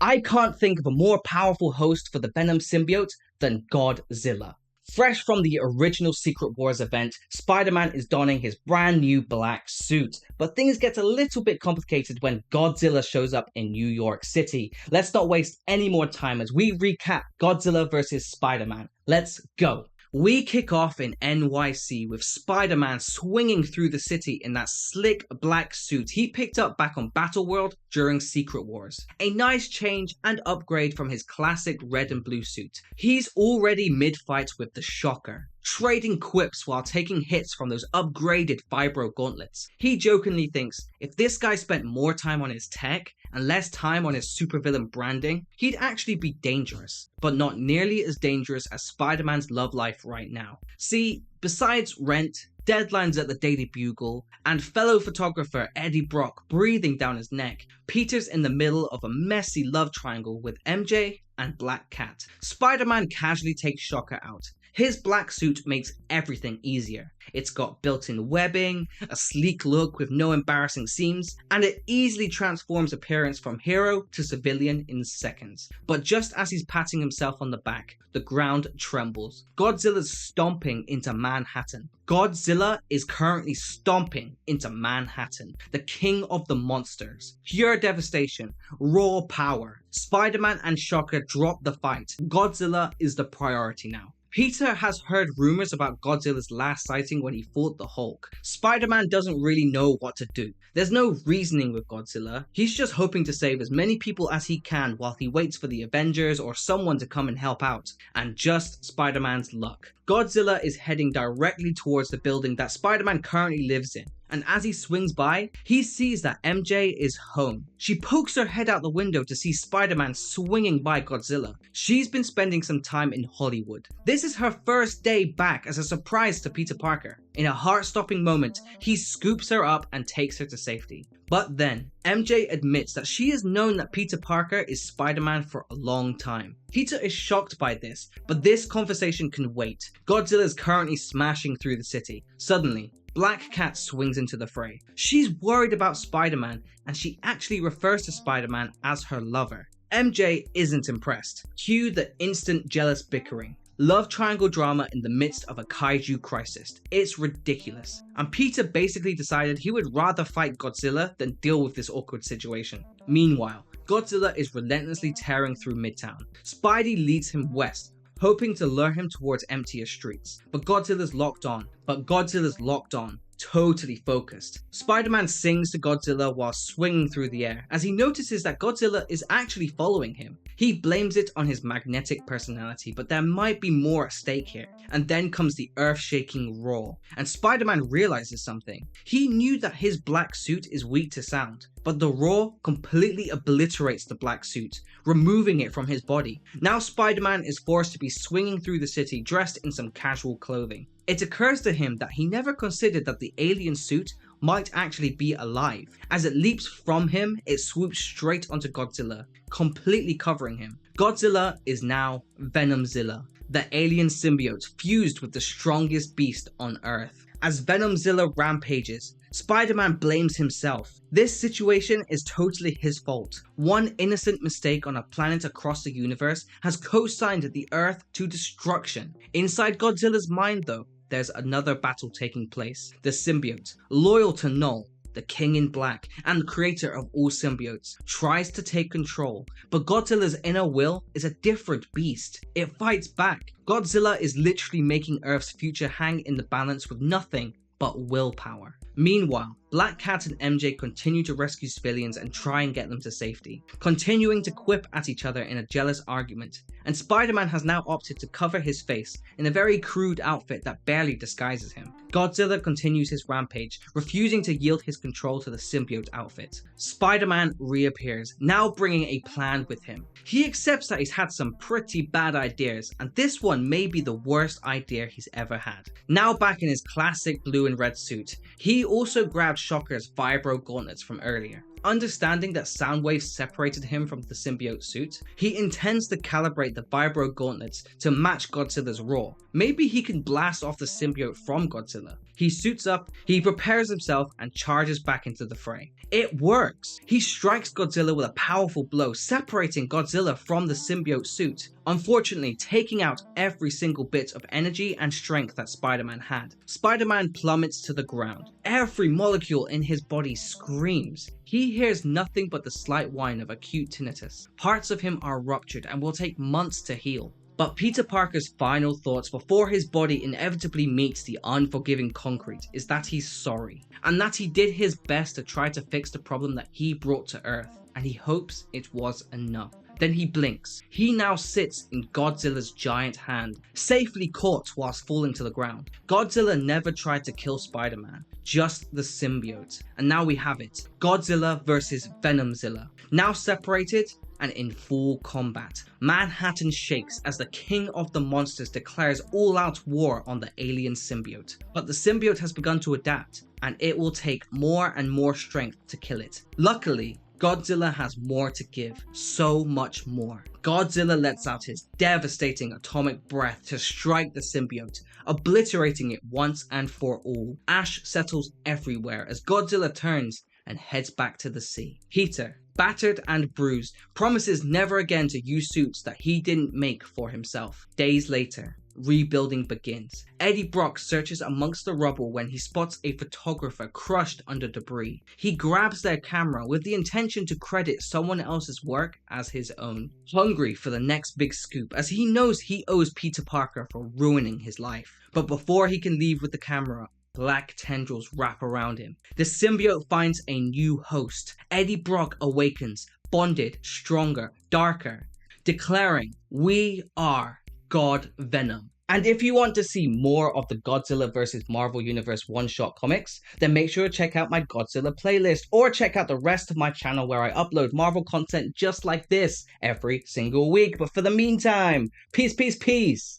I can't think of a more powerful host for the Venom symbiote than Godzilla. Fresh from the original Secret Wars event, Spider-Man is donning his brand new black suit. But things get a little bit complicated when Godzilla shows up in New York City. Let's not waste any more time as we recap Godzilla vs. Spider-Man. Let's go. We kick off in NYC with Spider-Man swinging through the city in that slick black suit he picked up back on Battleworld during Secret Wars. A nice change and upgrade from his classic red and blue suit. He's already mid-fight with the Shocker, trading quips while taking hits from those upgraded vibro-gauntlets. He jokingly thinks, if this guy spent more time on his tech and less time on his supervillain branding, he'd actually be dangerous, but not nearly as dangerous as Spider-Man's love life right now. See, besides Rent, deadlines at the Daily Bugle, and fellow photographer Eddie Brock breathing down his neck, Peter's in the middle of a messy love triangle with MJ and Black Cat. Spider-Man casually takes Shocker out. His black suit makes everything easier. It's got built-in webbing, a sleek look with no embarrassing seams, and it easily transforms appearance from hero to civilian in seconds. But just as he's patting himself on the back, the ground trembles. Godzilla's stomping into Manhattan. Godzilla is currently stomping into Manhattan, the king of the monsters. Pure devastation, raw power. Spider-Man and Shocker drop the fight. Godzilla is the priority now. Peter has heard rumors about Godzilla's last sighting when he fought the Hulk. Spider-Man doesn't really know what to do. There's no reasoning with Godzilla. He's just hoping to save as many people as he can while he waits for the Avengers or someone to come and help out. And just Spider-Man's luck. Godzilla is heading directly towards the building that Spider-Man currently lives in. And as he swings by, he sees that MJ is home. She pokes her head out the window to see Spider-Man swinging by Godzilla. She's been spending some time in Hollywood. This is her first day back as a surprise to Peter Parker. In a heart-stopping moment, he scoops her up and takes her to safety. But then, MJ admits that she has known that Peter Parker is Spider-Man for a long time. Peter is shocked by this, but this conversation can wait. Godzilla is currently smashing through the city. Suddenly, Black Cat swings into the fray. She's worried about Spider-Man, and she actually refers to Spider-Man as her lover. MJ isn't impressed. Cue the instant jealous bickering. Love triangle drama in the midst of a kaiju crisis. It's ridiculous. And Peter basically decided he would rather fight Godzilla than deal with this awkward situation. Meanwhile, Godzilla is relentlessly tearing through Midtown. Spidey leads him west, hoping to lure him towards emptier streets. But Godzilla's locked on, totally focused. Spider-Man sings to Godzilla while swinging through the air, as he notices that Godzilla is actually following him. He blames it on his magnetic personality, but there might be more at stake here. And then comes the earth-shaking roar, and Spider-Man realizes something. He knew that his black suit is weak to sound, but the roar completely obliterates the black suit, removing it from his body. Now Spider-Man is forced to be swinging through the city dressed in some casual clothing. It occurs to him that he never considered that the alien suit might actually be alive. As it leaps from him, it swoops straight onto Godzilla, completely covering him. Godzilla is now Venomzilla, the alien symbiote fused with the strongest beast on Earth. As Venomzilla rampages, Spider-Man blames himself. This situation is totally his fault. One innocent mistake on a planet across the universe has co-signed the Earth to destruction. Inside Godzilla's mind though, there's another battle taking place. The symbiote, loyal to Knull, the King in Black, and the creator of all symbiotes, tries to take control, but Godzilla's inner will is a different beast. It fights back. Godzilla is literally making Earth's future hang in the balance with nothing but willpower. Meanwhile, Black Cat and MJ continue to rescue civilians and try and get them to safety, continuing to quip at each other in a jealous argument. And Spider-Man has now opted to cover his face in a very crude outfit that barely disguises him. Godzilla continues his rampage, refusing to yield his control to the symbiote outfit. Spider-Man reappears, now bringing a plan with him. He accepts that he's had some pretty bad ideas, and this one may be the worst idea he's ever had. Now back in his classic blue and red suit, he also grabbed Shocker's vibro-gauntlets from earlier. Understanding that sound waves separated him from the symbiote suit, he intends to calibrate the vibro-gauntlets to match Godzilla's roar. Maybe he can blast off the symbiote from Godzilla. He suits up, he prepares himself, and charges back into the fray. It works! He strikes Godzilla with a powerful blow, separating Godzilla from the symbiote suit, unfortunately taking out every single bit of energy and strength that Spider-Man had. Spider-Man plummets to the ground. Every molecule in his body screams. He hears nothing but the slight whine of acute tinnitus. Parts of him are ruptured and will take months to heal. But Peter Parker's final thoughts before his body inevitably meets the unforgiving concrete is that he's sorry, and that he did his best to try to fix the problem that he brought to Earth, and he hopes it was enough. Then he blinks. He now sits in Godzilla's giant hand, safely caught whilst falling to the ground. Godzilla never tried to kill Spider-Man, just the symbiote. And now we have it. Godzilla versus Venomzilla. Now separated and in full combat. Manhattan shakes as the king of the monsters declares all-out war on the alien symbiote. But the symbiote has begun to adapt, and it will take more and more strength to kill it. Luckily, Godzilla has more to give, so much more. Godzilla lets out his devastating atomic breath to strike the symbiote, obliterating it once and for all. Ash settles everywhere as Godzilla turns and heads back to the sea. Peter, battered and bruised, promises never again to use suits that he didn't make for himself. Days later, rebuilding begins. Eddie Brock searches amongst the rubble when he spots a photographer crushed under debris. He grabs their camera with the intention to credit someone else's work as his own, hungry for the next big scoop as he knows he owes Peter Parker for ruining his life. But before he can leave with the camera, black tendrils wrap around him. The symbiote finds a new host. Eddie Brock awakens, bonded, stronger, darker, declaring, "We are Godvenom." And if you want to see more of the Godzilla vs. Marvel Universe one-shot comics, then make sure to check out my Godzilla playlist, or check out the rest of my channel where I upload Marvel content just like this every single week. But for the meantime, peace, peace, peace!